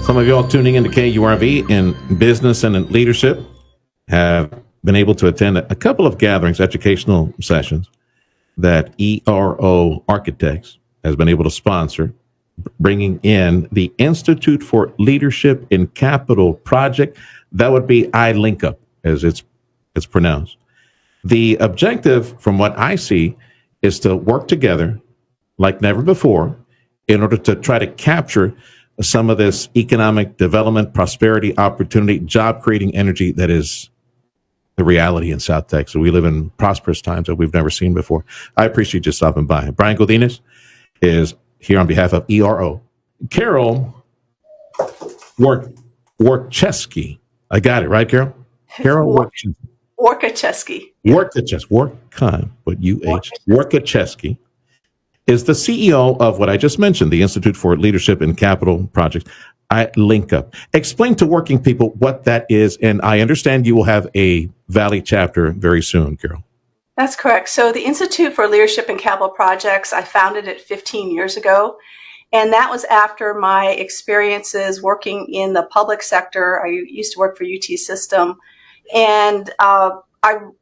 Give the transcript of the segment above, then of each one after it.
Some of y'all tuning into KURV in business and in leadership have been able to attend a couple of gatherings, educational sessions that ERO Architects has been able to sponsor, bringing in the Institute for Leadership in Capital project. That would be iLinkUp, as it's pronounced. The objective, from what I see, is to work together like never before in order to try to capture some of this economic development, prosperity, opportunity, job-creating energy that is the reality in South Texas. We live in prosperous times that we've never seen before. I appreciate you stopping by. Brian Godinez is here on behalf of ERO. Carol Workacheski. I got it, right, Carol? Carol Workacheski. Workacheski is the CEO of what I just mentioned, the Institute for Leadership in Capital Projects, iLinkUp. Explain to working people what that is, and I understand you will have a Valley chapter very soon, Carol. That's correct. So the Institute for Leadership in Capital Projects, I founded it 15 years ago, and that was after my experiences working in the public sector. I used to work for UT System, and I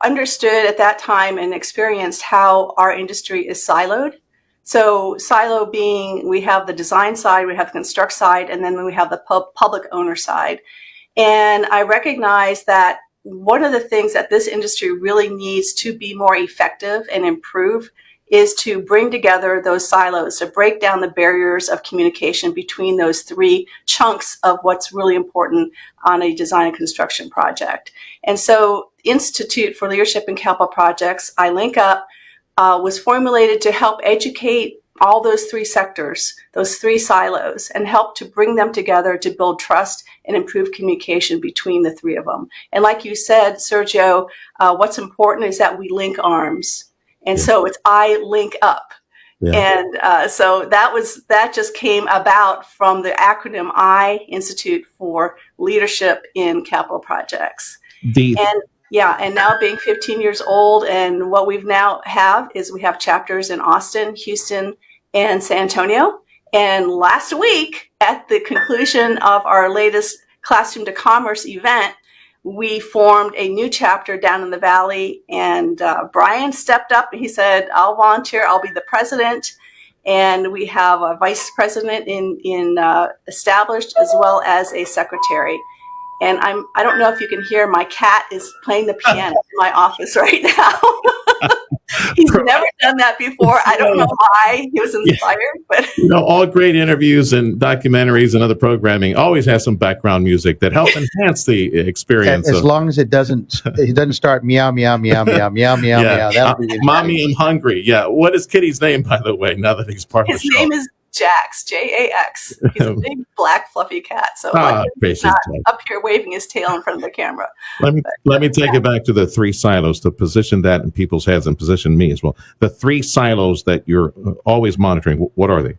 understood at that time and experienced how our industry is siloed. So silo being, we have the design side, we have the construct side, and then we have the public owner side. And I recognize that one of the things that this industry really needs to be more effective and improve is to bring together those silos, to break down the barriers of communication between those three chunks of what's really important on a design and construction project. And so Institute for Leadership in Capital Projects, iLinkUp, was formulated to help educate all those three sectors, those three silos, and help to bring them together to build trust and improve communication between the three of them. And like you said, Sergio, what's important is that we link arms. And so it's iLinkUp. Yeah. And so that just came about from the acronym Institute for Leadership in Capital Projects. And now being 15 years old, and what we've now have is we have chapters in Austin, Houston, and San Antonio. And last week, at the conclusion of our latest Classroom to Commerce event, we formed a new chapter down in the Valley. And Brian stepped up and he said, I'll volunteer, I'll be the president. And we have a vice president established, as well as a secretary. And I don't know if you can hear, my cat is playing the piano in my office right now. He's never done that before. I don't know why. He was inspired, but all great interviews and documentaries and other programming always has some background music that help enhance the experience. As long as it doesn't start meow meow meow meow meow meow meow. Mommy, I'm hungry. Yeah. What is Kitty's name, by the way? Now that he's part of the show. His name is Jax, Jax. He's a big black fluffy cat. So he's not up here waving his tail in front of the camera. Let me take it back to the three silos, to position that in people's heads and position me as well. The three silos that you're always monitoring, what are they?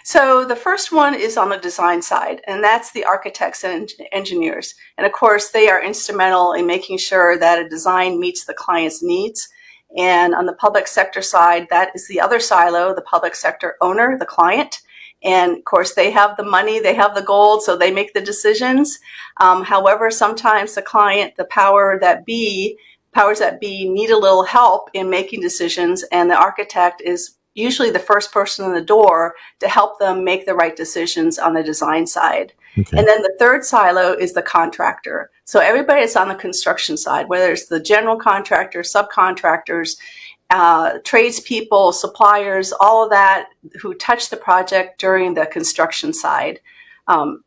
So the first one is on the design side, and that's the architects and engineers. And of course, they are instrumental in making sure that a design meets the client's needs. And on the public sector side, that is the other silo, the public sector owner, the client. And of course, they have the money, they have the gold, so they make the decisions. However, sometimes the client, the powers that be need a little help in making decisions, and the architect is usually the first person in the door to help them make the right decisions on the design side. Okay. And then the third silo is the contractor. So everybody that's on the construction side, whether it's the general contractor, subcontractors, tradespeople, suppliers, all of that who touch the project during the construction side, time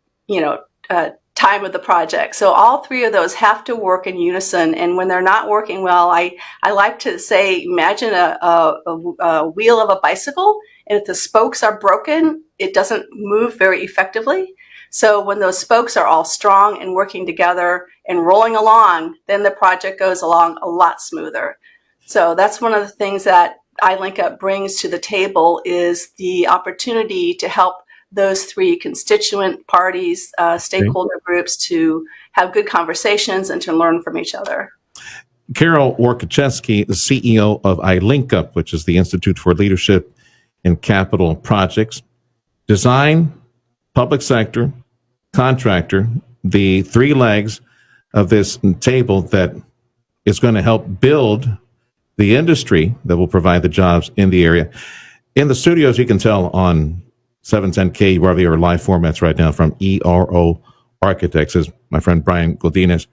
of the project. So all three of those have to work in unison. And when they're not working well, I like to say, imagine a wheel of a bicycle, and if the spokes are broken, it doesn't move very effectively. So when those spokes are all strong and working together and rolling along, then the project goes along a lot smoother. So that's one of the things that iLinkUp brings to the table, is the opportunity to help those three constituent parties, stakeholder groups, to have good conversations and to learn from each other. Carol Workacheski, the CEO of iLinkUp, which is the Institute for Leadership in Capital Projects. Design, public sector, contractor, the three legs of this table that is going to help build the industry that will provide the jobs in the area. In the studios, you can tell on 710K URV or live formats right now from ERO Architects is my friend Brian Godinez.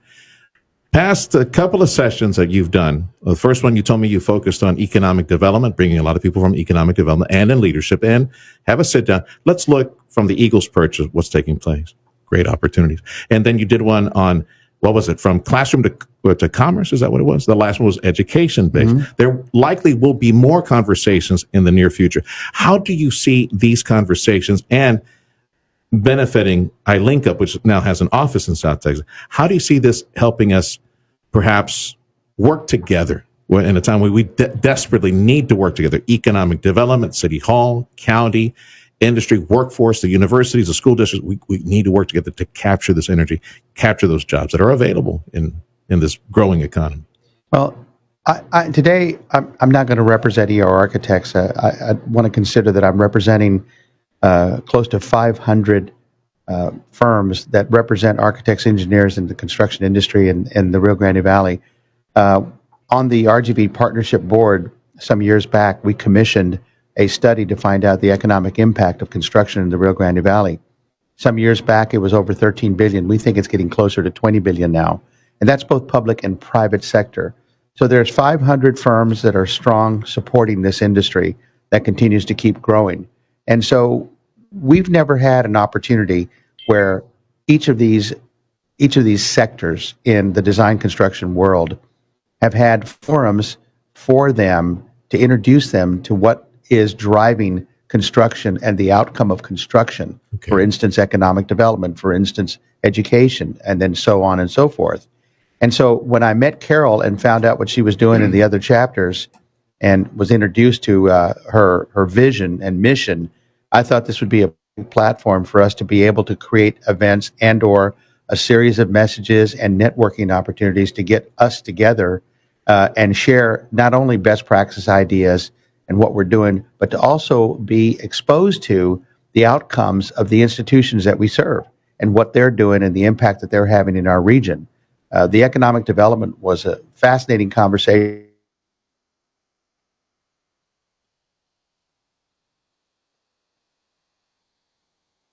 Past a couple of sessions that you've done, the first one you told me you focused on economic development, bringing a lot of people from economic development and in leadership, and have a sit down. Let's look from the Eagles perch of what's taking place. Great opportunities. And then you did one on, what was it, from classroom to commerce? Is that what it was? The last one was education based. Mm-hmm. There likely will be more conversations in the near future. How do you see these conversations and benefiting iLinkUp, which now has an office in South Texas? How do you see this helping us perhaps work together in a time where we desperately need to work together? Economic development, city hall, county, industry, workforce, the universities, the school districts, we need to work together to capture this energy, capture those jobs that are available in this growing economy. Well, today I'm not going to represent ER Architects. I want to consider that I'm representing close to 500 firms that represent architects, engineers in the construction industry in the Rio Grande Valley. On the RGV Partnership Board, some years back, we commissioned a study to find out the economic impact of construction in the Rio Grande Valley. Some years back, it was over 13 billion. We think it's getting closer to 20 billion now. And that's both public and private sector. So there's 500 firms that are strong supporting this industry that continues to keep growing. And so we've never had an opportunity where each of these sectors in the design construction world have had forums for them to introduce them to what is driving construction and the outcome of construction. Okay. For instance, economic development, for instance, education, and then so on and so forth. And so when I met Carol and found out what she was doing in the other chapters and was introduced to her vision and mission, I thought this would be a platform for us to be able to create events and or a series of messages and networking opportunities to get us together and share not only best practice ideas and what we're doing, but to also be exposed to the outcomes of the institutions that we serve and what they're doing and the impact that they're having in our region. The economic development was a fascinating conversation.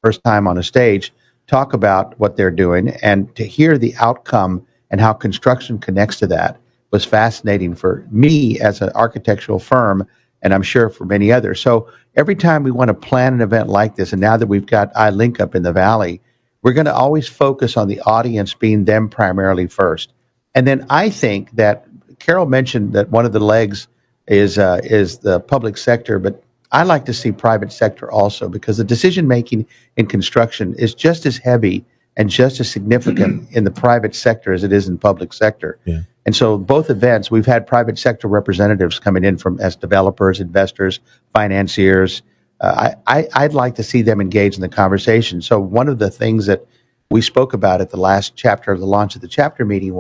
First time on a stage, talk about what they're doing, and to hear the outcome and how construction connects to that was fascinating for me as an architectural firm, and I'm sure for many others. So every time we want to plan an event like this, and now that we've got iLinkUp in the Valley, we're going to always focus on the audience being them primarily first. And then I think that Carol mentioned that one of the legs is the public sector, but I like to see private sector also, because the decision making in construction is just as heavy and just as significant in the private sector as it is in public sector. Yeah. And so both events, we've had private sector representatives coming in from as developers, investors, financiers. I'd like to see them engage in the conversation. So one of the things that we spoke about at the last chapter of the launch of the chapter meeting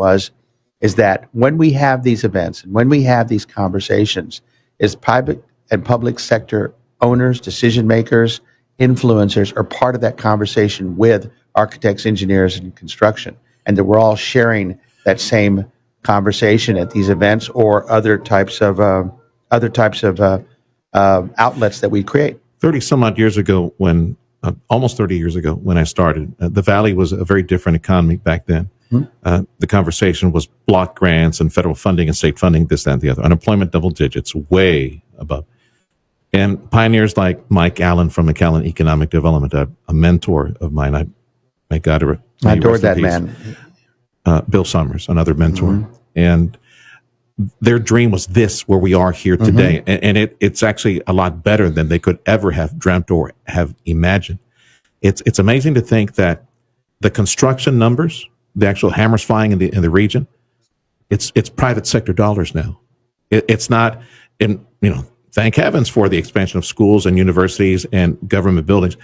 is that when we have these events and when we have these conversations, is private and public sector owners, decision makers, influencers are part of that conversation with architects, engineers, and construction, and that we're all sharing that same conversation at these events or other types of outlets that we create. 30 some odd years ago, almost 30 years ago when I started, the Valley was a very different economy back then. Mm-hmm. The conversation was block grants and federal funding and state funding, this, that, and the other. Unemployment double digits, way above. And pioneers like Mike Allen from McAllen Economic Development, a mentor of mine, I adored that man. Bill Summers, another mentor. Mm-hmm. And their dream was this, where we are here today. Mm-hmm. And it's actually a lot better than they could ever have dreamt or have imagined. It's amazing to think that the construction numbers, the actual hammers flying in the region, it's private sector dollars now. It's not thank heavens for the expansion of schools and universities and government buildings.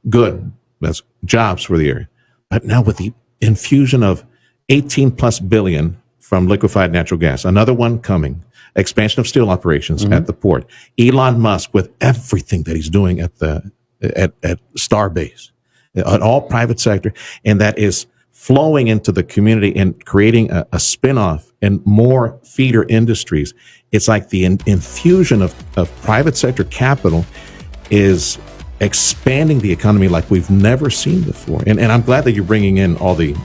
Good. That's jobs for the area. But now with the infusion of 18 plus billion from liquefied natural gas, another one coming, expansion of steel operations at the port, Elon Musk with everything that he's doing at Starbase, an all private sector, and that is flowing into the community and creating a spinoff and more feeder industries. It's like the infusion of private sector capital is expanding the economy like we've never seen before. And I'm glad that you're bringing in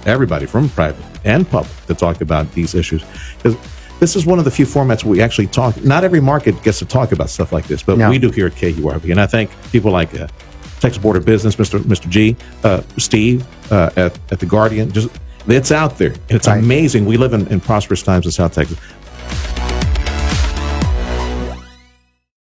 everybody from private and public to talk about these issues, because this is one of the few formats where we actually talk. Not every market gets to talk about stuff like this, but we do here at KURV. And I thank people like Texas Board of Business, Mr. G, Steve at the Guardian. It's out there. It's amazing. We live in prosperous times in South Texas.